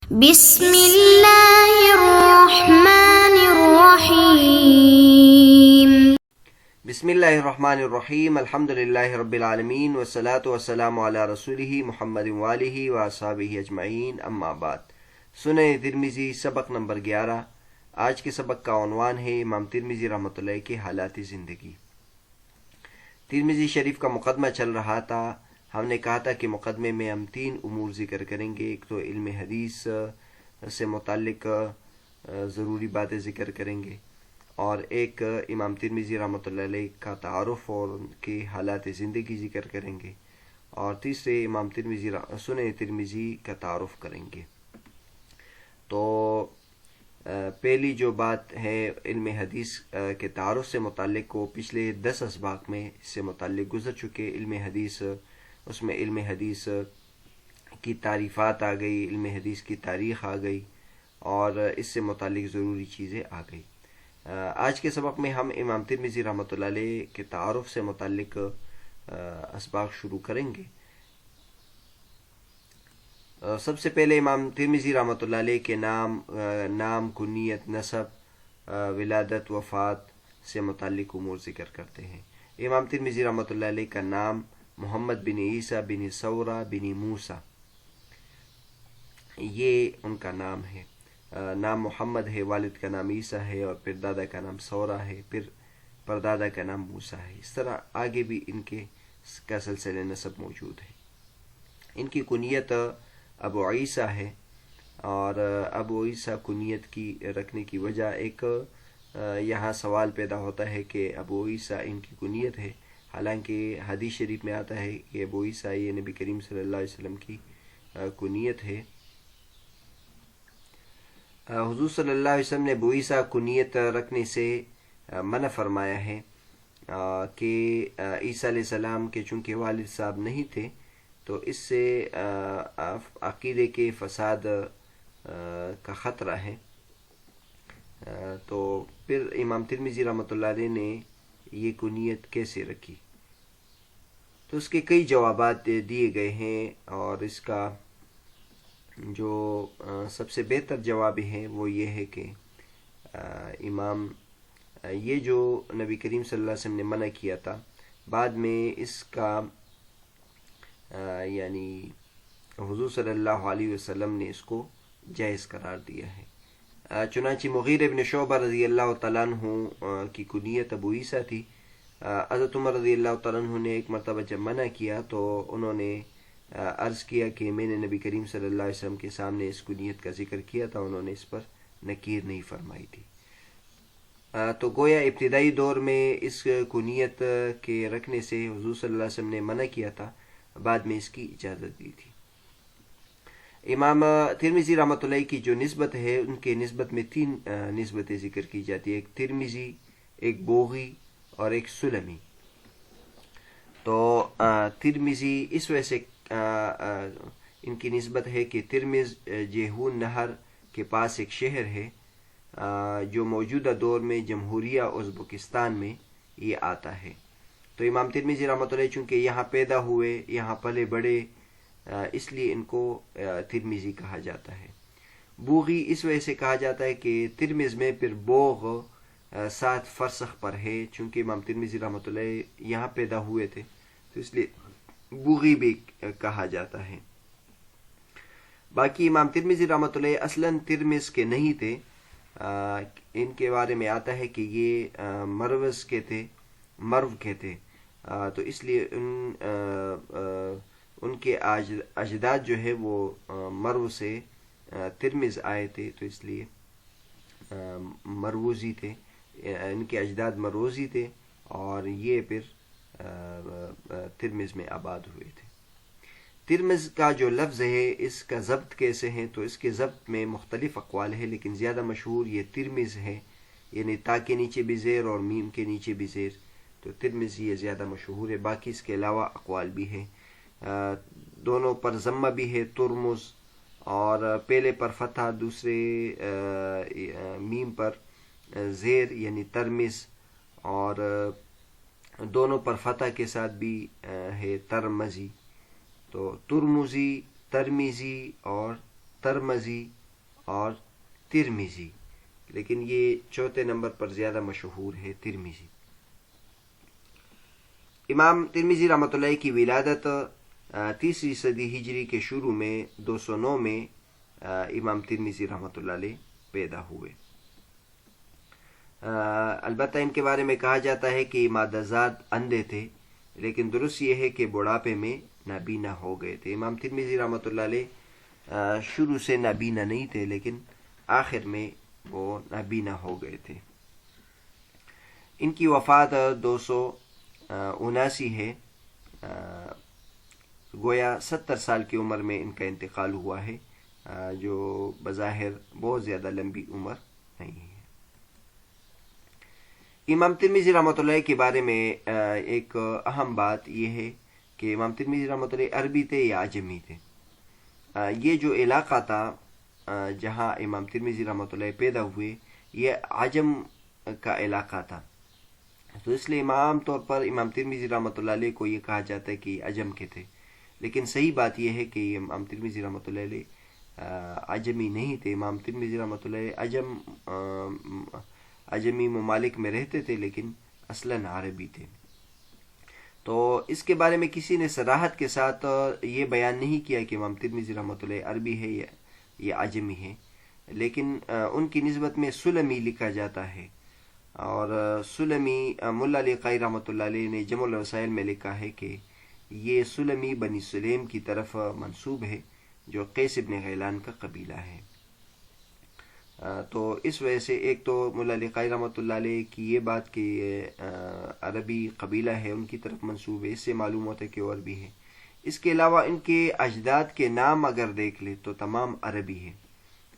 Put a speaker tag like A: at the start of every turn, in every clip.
A: بسم اللہ الرحمن الرحیم۔
B: بسم اللہ الرحمن الرحیم، الحمد للہ رب العالمین والصلاة والسلام علی رسولہ محمد وآلہ واصحابہ اجمعین، اما بعد۔ سنن ترمذی سبق نمبر 11۔ آج کے سبق کا عنوان ہے امام ترمذی رحمۃ اللہ کے حالات زندگی۔ ترمذی شریف کا مقدمہ چل رہا تھا۔ ہم نے کہا تھا کہ مقدمے میں ہم 3 امور ذکر کریں گے۔ ایک تو علم حدیث سے متعلق ضروری باتیں ذکر کریں گے، اور ایک امام ترمذی رحمۃ اللہ علیہ کا تعارف اور ان کے حالات زندگی ذکر کریں گے، اور تیسرے امام ترمذی سنن ترمذی کا تعارف کریں گے۔ تو پہلی جو بات ہے علم حدیث کے تعارف سے متعلق، کو پچھلے 10 اسباق میں اس سے متعلق گزر چکے۔ علم حدیث، اس میں علم حدیث کی تعریفات آ گئی، علم حدیث کی تاریخ آ گئی، اور اس سے متعلق ضروری چیزیں آ گئی۔ آج کے سبق میں ہم امام ترمذی رحمۃ اللہ علیہ کے تعارف سے متعلق اسباق شروع کریں گے۔ سب سے پہلے امام ترمذی رحمۃ اللہ علیہ کے نام، کنیت، نسب، ولادت، وفات سے متعلق امور ذکر کرتے ہیں۔ امام ترمذی رحمۃ اللہ علیہ کا نام محمد بن عیسیٰ بن ثورہ بن موسیٰ، یہ ان کا نام ہے۔ نام محمد ہے، والد کا نام عیسیٰ ہے، اور پھر دادا کا نام ثورہ ہے، پھر پردادا کا نام موسیٰ ہے۔ اس طرح آگے بھی ان کا سلسلہ نسب موجود ہے۔ ان کی کنیت ابو عیسیٰ ہے، اور ابو عیسیٰ کنیت کی رکھنے کی وجہ، ایک یہاں سوال پیدا ہوتا ہے کہ ابو عیسیٰ ان کی کنیت ہے، حالانکہ حدیث شریف میں آتا ہے کہ ابو عیسیٰ یہ نبی کریم صلی اللہ علیہ وسلم کی کنیت ہے۔ حضور صلی اللہ علیہ وسلم نے ابو عیسیٰ کنیت رکھنے سے منع فرمایا ہے کہ عیسیٰ علیہ السلام کے چونکہ والد صاحب نہیں تھے، تو اس سے عقیدے کے فساد کا خطرہ ہے۔ تو پھر امام ترمذی رحمۃ اللہ علیہ نے یہ کنیت کیسے رکھی؟ تو اس کے کئی جوابات دیے گئے ہیں، اور اس کا جو سب سے بہتر جواب ہے وہ یہ ہے کہ امام یہ جو نبی کریم صلی اللہ علیہ وسلم نے منع کیا تھا، بعد میں اس کا یعنی حضور صلی اللہ علیہ وسلم نے اس کو جائز قرار دیا ہے۔ چنانچہ مغیرہ بن شعبہ رضی اللہ تعالیٰ عنہ کی کنیت ابو عیسیٰ تھی۔ حضرت عمر رضی اللہ تعالیٰ عنہ نے ایک مرتبہ جب منع کیا تو انہوں نے عرض کیا کہ میں نے نبی کریم صلی اللہ علیہ وسلم کے سامنے اس کنیت کا ذکر کیا تھا، انہوں نے اس پر نکیر نہیں فرمائی تھی۔ تو گویا ابتدائی دور میں اس کنیت کے رکھنے سے حضور صلی اللہ علیہ وسلم نے منع کیا تھا، بعد میں اس کی اجازت دی تھی۔ امام ترمذی رحمۃ اللہ کی جو نسبت ہے، ان کے نسبت میں 3 نسبتیں ذکر کی جاتی ہیں، ایک ترمذی، ایک بوغی، اور ایک سلمی۔ تو ترمذی اس وجہ سے ان کی نسبت ہے کہ ترمز جیہون نہر کے پاس ایک شہر ہے جو موجودہ دور میں جمہوریہ ازبکستان میں یہ آتا ہے۔ تو امام ترمذی رحمۃ اللہ چونکہ یہاں پیدا ہوئے، یہاں پلے بڑے، اس لیے ان کو ترمذی کہا جاتا ہے۔ بوغی اس وجہ سے کہا جاتا ہے کہ ترمز میں پھر بوغ 7 فرسخ پر ہے، چونکہ امام ترمذی رحمۃ اللہ یہاں پیدا ہوئے تھے، تو اس لیے بوغی بھی کہا جاتا ہے۔ باقی امام ترمذی رحمۃ اللہ اصلاً ترمز کے نہیں تھے، ان کے بارے میں آتا ہے کہ یہ مرو کے تھے، تو اس لیے ان کے اجداد جو ہے وہ مرو سے ترمز آئے تھے، تو اس لیے مروزی تھے، ان کے اجداد مروزی تھے، اور یہ پھر ترمز میں آباد ہوئے تھے۔ ترمز کا جو لفظ ہے، اس کا ضبط کیسے ہے؟ تو اس کے ضبط میں مختلف اقوال ہے، لیکن زیادہ مشہور یہ ترمز ہے، یعنی تا کے نیچے بھی زیر اور میم کے نیچے بھی زیر، تو ترمز یہ زیادہ مشہور ہے۔ باقی اس کے علاوہ اقوال بھی ہیں، دونوں پر ضمہ بھی ہے، ترمز، اور پہلے پر فتح، دوسرے میم پر زیر یعنی ترمز، اور دونوں پر فتح کے ساتھ بھی ہے ترمزی۔ تو ترمزی، ترمیزی اور ترمذی اور ترمذی، لیکن یہ چوتھے نمبر پر زیادہ مشہور ہے ترمذی۔ امام ترمذی رحمۃ اللہ کی ولادت 3 صدی ہجری کے شروع میں 209 میں امام ترمذی رحمۃ اللہ علیہ پیدا ہوئے۔ البتہ ان کے بارے میں کہا جاتا ہے کہ مادہ زاد اندھے تھے، لیکن درست یہ ہے کہ بڑھاپے میں نابینا ہو گئے تھے۔ امام ترمذی رحمۃ اللہ علیہ شروع سے نابینا نہیں تھے، لیکن آخر میں وہ نابینا ہو گئے تھے۔ ان کی وفات 279 ہے، گویا 70 سال کی عمر میں ان کا انتقال ہوا ہے، جو بظاہر بہت زیادہ لمبی عمر نہیں ہے۔ امام ترمذی رحمۃ اللہ کے بارے میں ایک اہم بات یہ ہے کہ امام ترمذی رحمۃ اللہ عربی تھے یا عجمی تھے۔ یہ جو علاقہ تھا جہاں امام ترمذی رحمۃ اللہ پیدا ہوئے، یہ عجم کا علاقہ تھا، تو اس لیے عام طور پر امام ترمذی رحمۃ اللہ علیہ کو یہ کہا جاتا ہے کہ یہ عجم کے تھے، لیکن صحیح بات یہ ہے کہ یہ امام ترمذی رحمۃ اللہ علیہ عجمی نہیں تھے۔ امام ترمذی رحمۃ اللہ علیہ عجمی ممالک میں رہتے تھے، لیکن اصلاً عربی تھے۔ تو اس کے بارے میں کسی نے صراحت کے ساتھ یہ بیان نہیں کیا کہ امام ترمذی رحمۃ اللہ عربی ہے یا یہ عجمی ہے، لیکن ان کی نسبت میں سلمی لکھا جاتا ہے، اور سلمی ملا علی قاری رحمۃ اللہ علیہ نے جمع الوسائل میں لکھا ہے کہ یہ سلمی بنی سلیم کی طرف منسوب ہے، جو قیس ابن غیلان کا قبیلہ ہے۔ تو اس وجہ سے ایک تو ملا علی قاری رحمۃ اللہ علیہ کی یہ بات کہ عربی قبیلہ ہے ان کی طرف منسوب ہے، اس سے معلوم ہوتا ہے کہ وہ عربی ہے۔ اس کے علاوہ ان کے اجداد کے نام اگر دیکھ لیں تو تمام عربی ہے،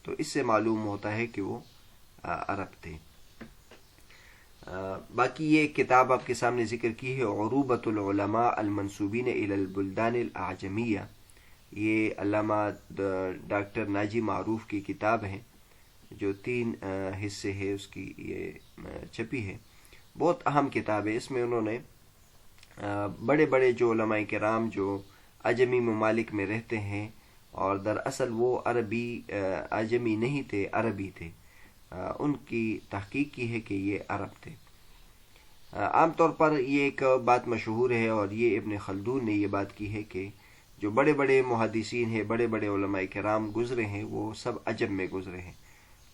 B: تو اس سے معلوم ہوتا ہے کہ وہ عرب تھے۔ باقی یہ کتاب آپ کے سامنے ذکر کی ہے، عروبۃ العلماء المنسوبین الی البلدان الاعجمیہ، یہ علامہ ڈاکٹر ناجی معروف کی کتاب ہے، جو 3 حصے ہے اس کی یہ چھپی ہے۔ بہت اہم کتاب ہے۔ اس میں انہوں نے بڑے بڑے جو علماء کرام جو عجمی ممالک میں رہتے ہیں اور دراصل وہ عربی عجمی نہیں تھے، عربی تھے، ان کی تحقیق کی ہے کہ یہ عرب تھے۔ عام طور پر یہ ایک بات مشہور ہے، اور یہ ابن خلدون نے یہ بات کی ہے کہ جو بڑے بڑے محدثین ہیں، بڑے بڑے علماء کرام گزرے ہیں، وہ سب عجم میں گزرے ہیں۔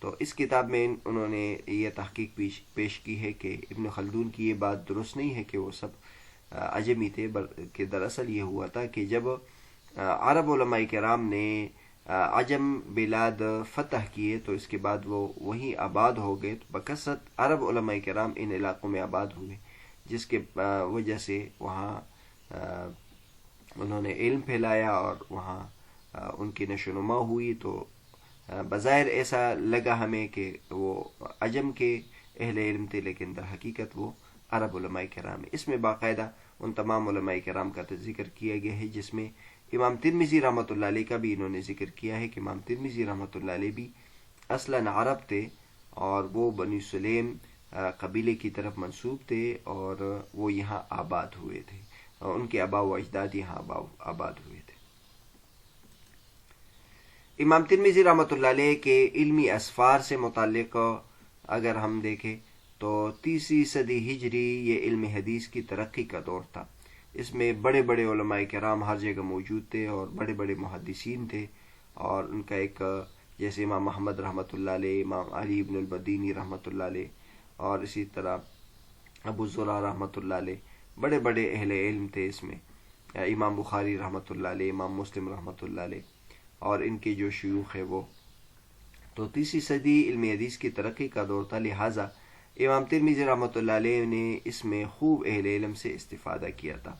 B: تو اس کتاب میں انہوں نے یہ تحقیق پیش کی ہے کہ ابن خلدون کی یہ بات درست نہیں ہے کہ وہ سب عجمی تھے، بلکہ دراصل یہ ہوا تھا کہ جب عرب علماء کرام نے عجم بلاد فتح کیے تو اس کے بعد وہ وہیں آباد ہو گئے، تو بکثرت عرب علماء کرام ان علاقوں میں آباد ہوئے، جس کے وجہ سے وہاں انہوں نے علم پھیلایا اور وہاں ان کی نشو و نما ہوئی۔ تو بظاہر ایسا لگا ہمیں کہ وہ عجم کے اہل علم تھے، لیکن در حقیقت وہ عرب علماء کرام ہیں۔ اس میں باقاعدہ ان تمام علماء کرام کا ذکر کیا گیا ہے، جس میں امام ترمذی رحمۃ اللہ علیہ کا بھی انہوں نے ذکر کیا ہے کہ امام ترمذی رحمۃ اللہ علیہ بھی اصلاً عرب تھے، اور وہ بنی سلیم قبیلے کی طرف منسوب تھے، اور وہ یہاں آباد ہوئے تھے، اور ان کے آباء و اجداد یہاں آباد ہوئے تھے۔ امام ترمذی رحمۃ اللہ علیہ کے علمی اسفار سے متعلق اگر ہم دیکھیں تو 3 صدی ہجری یہ علم حدیث کی ترقی کا دور تھا۔ اس میں بڑے بڑے علماء کرام ہر جگہ موجود تھے، اور بڑے بڑے محدثین تھے، اور ان کا ایک جیسے امام محمد رحمۃ اللہ علیہ، امام علی بن المدینی رحمۃ اللہ علیہ، اور اسی طرح ابو زرع رحمۃ اللہ علیہ، بڑے بڑے اہل علم تھے۔ اس میں امام بخاری رحمۃ اللہ علیہ، امام مسلم رحمۃ اللہ علیہ، اور ان کے جو شیوخ ہیں وہ۔ تو 3 صدی علم حدیث کی ترقی کا دور تھا، لہٰذا امام ترمذی رحمۃ اللہ علیہ نے اس میں خوب اہل علم سے استفادہ کیا تھا۔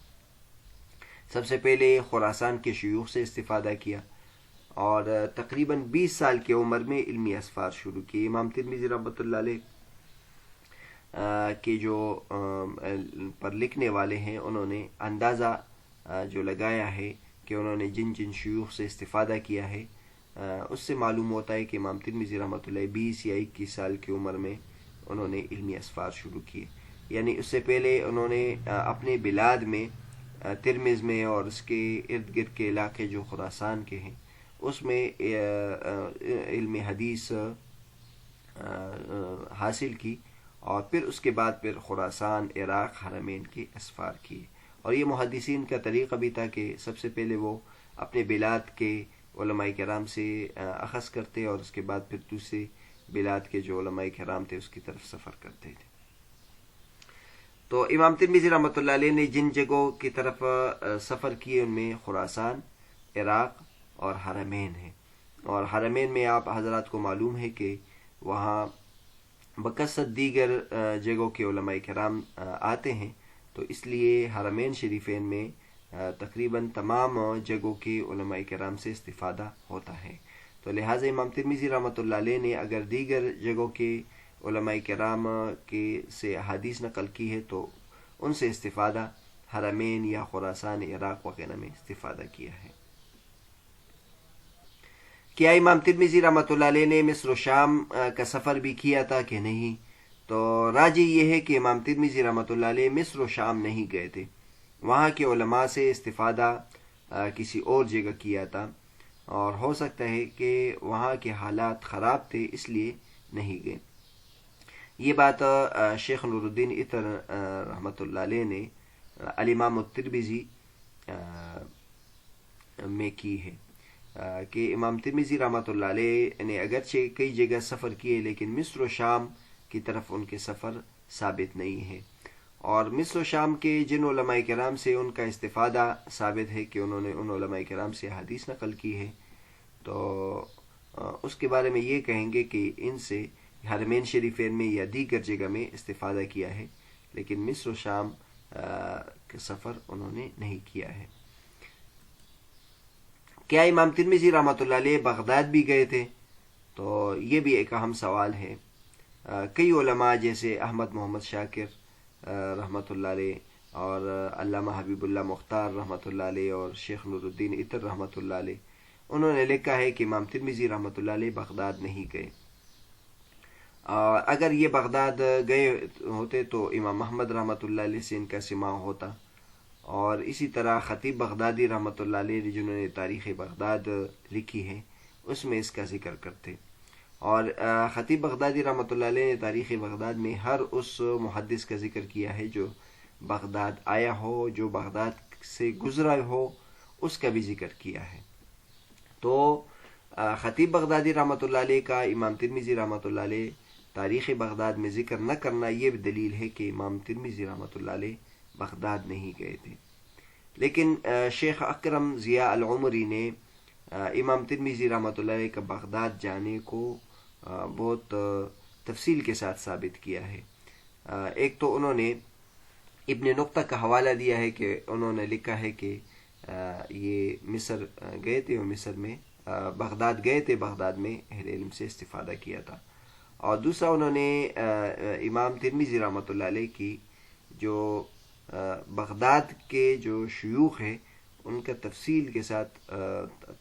B: سب سے پہلے خراسان کے شیوخ سے استفادہ کیا، اور تقریباً 20 سال کی عمر میں علمی اسفار شروع کیے۔ امام ترمذی رحمۃ اللہ علیہ کے جو پر لکھنے والے ہیں، انہوں نے اندازہ جو لگایا ہے کہ انہوں نے جن جن شیوخ سے استفادہ کیا ہے، اس سے معلوم ہوتا ہے کہ امام ترمذی رحمۃ اللہ 20 یا 21 سال کی عمر میں انہوں نے علمی اسفار شروع کیے۔ یعنی اس سے پہلے انہوں نے اپنے بلاد میں، ترمذ میں اور اس کے ارد گرد کے علاقے جو خراسان کے ہیں، اس میں علم حدیث حاصل کی، اور پھر اس کے بعد پھر خراسان، عراق، حرمین کے اسفار کیے. اور یہ محدثین کا طریقہ بھی تھا کہ سب سے پہلے وہ اپنے بلاد کے علماء کرام سے اخذ کرتے اور اس کے بعد پھر دوسرے بلاد کے جو علماء کرام تھے اس کی طرف سفر کرتے تھے. تو امام ترمذی رحمۃ اللہ علیہ نے جن جگہوں کی طرف سفر کیے ان میں خراسان، عراق اور حرمین ہیں. اور حرمین میں آپ حضرات کو معلوم ہے کہ وہاں بکثرت دیگر جگہوں کے علماء کرام آتے ہیں، تو اس لیے حرمین شریفین میں تقریباً تمام جگہوں کے علماء کرام سے استفادہ ہوتا ہے. تو لہٰذا امام ترمذی رحمۃ اللہ علیہ نے اگر دیگر جگہوں کے علماء کرام کے سے احادیث نقل کی ہے تو ان سے استفادہ حرمین یا خراسان، عراق وغیرہ میں استفادہ کیا ہے. کیا امام ترمذی رحمۃ اللہ علیہ نے مصر و شام کا سفر بھی کیا تھا کہ نہیں؟ تو راجح یہ ہے کہ امام ترمذی رحمۃ اللہ علیہ مصر و شام نہیں گئے تھے، وہاں کے علماء سے استفادہ کسی اور جگہ کیا تھا، اور ہو سکتا ہے کہ وہاں کے حالات خراب تھے اس لیے نہیں گئے. یہ بات شیخ نور الدین عطر رحمۃ اللہ علیہ نے الامام الترمذی میں کی ہے کہ امام ترمذی رحمۃ اللہ علیہ نے اگرچہ کئی جگہ سفر کیے لیکن مصر و شام کی طرف ان کے سفر ثابت نہیں ہے. اور مصر و شام کے جن علماء کرام سے ان کا استفادہ ثابت ہے کہ انہوں نے ان علماء کرام سے حدیث نقل کی ہے، تو اس کے بارے میں یہ کہیں گے کہ ان سے حرمین شریفین میں یا دیگر جگہ میں استفادہ کیا ہے، لیکن مصر و شام کا سفر انہوں نے نہیں کیا ہے. کیا امام ترمذی رحمۃ اللہ علیہ بغداد بھی گئے تھے؟ تو یہ بھی ایک اہم سوال ہے. کئی علماء جیسے احمد محمد شاکر رحمۃ اللہ علیہ اور علامہ حبیب اللہ مختار رحمۃ اللہ علیہ اور شیخ نور الدین عطر رحمۃ اللہ علیہ، انہوں نے لکھا ہے کہ امام ترمذی رحمۃ اللہ علیہ بغداد نہیں گئے. اگر یہ بغداد گئے ہوتے تو امام احمد رحمۃ اللہ علیہ سے ان کا سماع ہوتا. اور اسی طرح خطیب بغدادی رحمۃ اللہ علیہ جنہوں نے تاریخ بغداد لکھی ہے اس میں اس کا ذکر کرتے. اور خطیب بغدادی رحمۃ اللہ علیہ نے تاریخ بغداد میں ہر اس محدث کا ذکر کیا ہے جو بغداد آیا ہو، جو بغداد سے گزرا ہو، اس کا بھی ذکر کیا ہے. تو خطیب بغدادی رحمۃ اللہ علیہ کا امام ترمذی رحمۃ اللہ علیہ تاریخ بغداد میں ذکر نہ کرنا یہ بھی دلیل ہے کہ امام ترمذی رحمۃ اللہ علیہ بغداد نہیں گئے تھے. لیکن شیخ اکرم ضیاء العمری نے امام ترمذی رحمۃ اللہ علیہ کا بغداد جانے کو بہت تفصیل کے ساتھ ثابت کیا ہے. ایک تو انہوں نے ابن نقطہ کا حوالہ دیا ہے کہ انہوں نے لکھا ہے کہ یہ مصر گئے تھے اور مصر میں بغداد گئے تھے، بغداد میں اہل علم سے استفادہ کیا تھا. اور دوسرا انہوں نے امام ترمذی رحمۃ اللہ علیہ کی جو بغداد کے جو شیوخ ہیں ان کا تفصیل کے ساتھ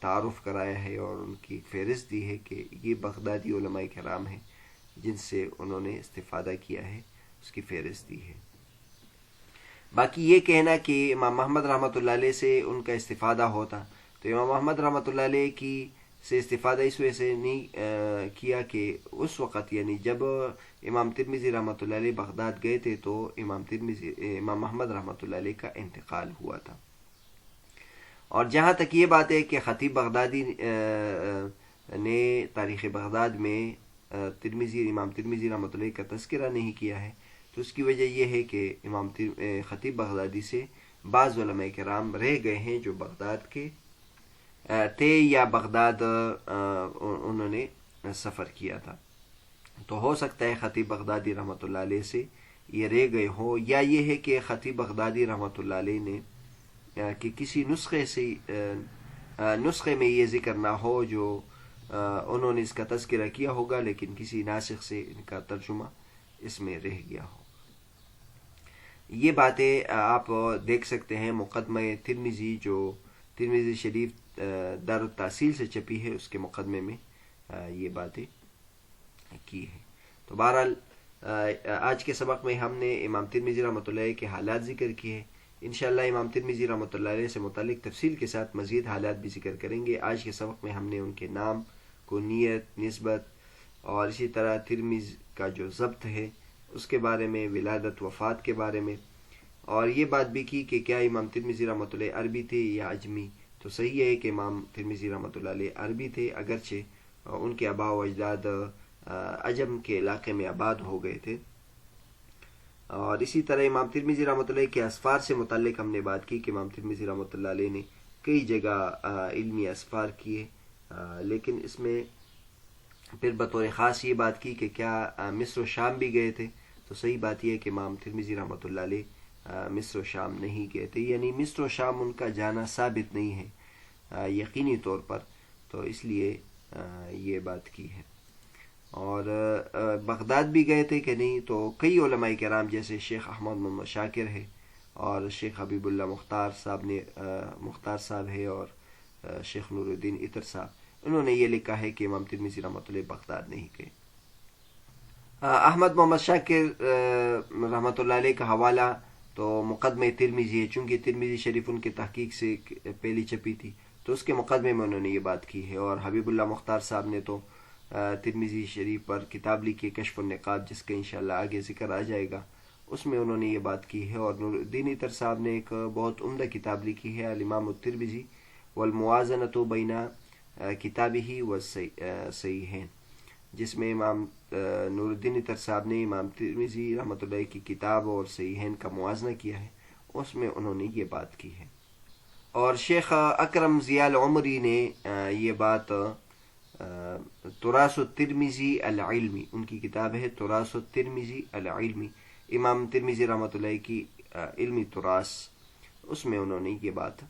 B: تعارف کرایا ہے اور ان کی فہرست دی ہے کہ یہ بغدادی علماء کرام ہیں جن سے انہوں نے استفادہ کیا ہے، اس کی فہرست دی ہے. باقی یہ کہنا کہ امام محمد رحمۃ اللہ علیہ سے ان کا استفادہ ہوتا، تو امام محمد رحمۃ اللہ علیہ کی سے استفادہ اس وجہ سے نہیں کیا کہ اس وقت یعنی جب امام ترمذی رحمۃ اللہ علیہ بغداد گئے تھے تو امام محمد رحمۃ اللہ علیہ کا انتقال ہوا تھا. اور جہاں تک یہ بات ہے کہ خطیب بغدادی نے تاریخ بغداد میں امام ترمذی رحمۃ اللہ علیہ کا تذکرہ نہیں کیا ہے، تو اس کی وجہ یہ ہے کہ خطیب بغدادی سے بعض علماء کرام رہ گئے ہیں جو بغداد کے تھے یا بغداد انہوں نے سفر کیا تھا. تو ہو سکتا ہے خطیب بغدادی رحمۃ اللہ علیہ سے یہ رہ گئے ہو، یا یہ ہے کہ خطیب بغدادی رحمۃ اللہ علیہ نے کہ کسی نسخے میں یہ ذکر نہ ہو جو انہوں نے اس کا تذکرہ کیا ہوگا لیکن کسی ناسخ سے ان کا ترجمہ اس میں رہ گیا ہو. یہ باتیں آپ دیکھ سکتے ہیں مقدمہ ترمذی جو ترمذی شریف دار التحصیل سے چھپی ہے اس کے مقدمے میں یہ باتیں کی ہیں. تو بہرحال آج کے سبق میں ہم نے امام ترمذی رحمۃ اللہ کے حالات ذکر کیے ہیں. انشاءاللہ امام ترمذی رحمۃ اللہ علیہ سے متعلق تفصیل کے ساتھ مزید حالات بھی ذکر کریں گے۔ آج کے سبق میں ہم نے ان کے نام، کنیت، نسبت اور اسی طرح ترمذ کا جو ضبط ہے اس کے بارے میں، ولادت وفات کے بارے میں، اور یہ بات بھی کی کہ کیا امام ترمذی رحمۃ اللہ عربی تھے یا اجمی۔ تو صحیح ہے کہ امام ترمذی رحمۃ اللہ علیہ عربی تھے، اگرچہ ان کے آباء و اجداد عجم کے علاقے میں آباد ہو گئے تھے۔ اور اسی طرح امام ترمذی رحمۃ اللہ کے اسفار سے متعلق ہم نے بات کی کہ امام ترمذی رحمۃ اللہ علیہ نے کئی جگہ علمی اسفار کیے، لیکن اس میں پھر بطور خاص یہ بات کی کہ کیا مصر و شام بھی گئے تھے۔ تو صحیح بات یہ ہے کہ امام ترمذی رحمۃ اللہ علیہ مصر و شام نہیں گئے تھے، یعنی مصر و شام ان کا جانا ثابت نہیں ہے یقینی طور پر، تو اس لیے یہ بات کی ہے۔ اور بغداد بھی گئے تھے کہ نہیں، تو کئی علماء کرام جیسے شیخ احمد محمد شاکر ہے اور شیخ حبیب اللہ مختار صاحب ہے اور شیخ نور الدین عطر صاحب، انہوں نے یہ لکھا ہے کہ امام ترمذی رحمۃ اللہ بغداد نہیں گئے۔ احمد محمد شاکر رحمۃ اللہ علیہ کا حوالہ تو مقدمہ ترمذی ہے، چونکہ ترمذی شریف ان کی تحقیق سے پہلی چھپی تھی تو اس کے مقدمے میں انہوں نے یہ بات کی ہے۔ اور حبیب اللہ مختار صاحب نے تو ترمذی شریف پر کتاب لکھی کشف النقاب، جس کا انشاءاللہ آگے ذکر آ جائے گا، اس میں انہوں نے یہ بات کی ہے۔ اور نور الدین عطر صاحب نے ایک بہت عمدہ کتاب لکھی ہے الامام الترمذی والموازنۃ بین کتابہ والصحیحین، جس میں امام نور الدین عطر صاحب نے امام ترمذی رحمۃ اللہ کی کتاب اور صحیحین کا موازنہ کیا ہے، اس میں انہوں نے یہ بات کی ہے۔ اور شیخ اکرم ضیاء العمری نے یہ بات تراث الترمذی العلمی، ان کی کتاب ہے تراث الترمذی العلمی، امام ترمذی رحمۃ اللہ کی علمی تراث، اس میں انہوں نے یہ بات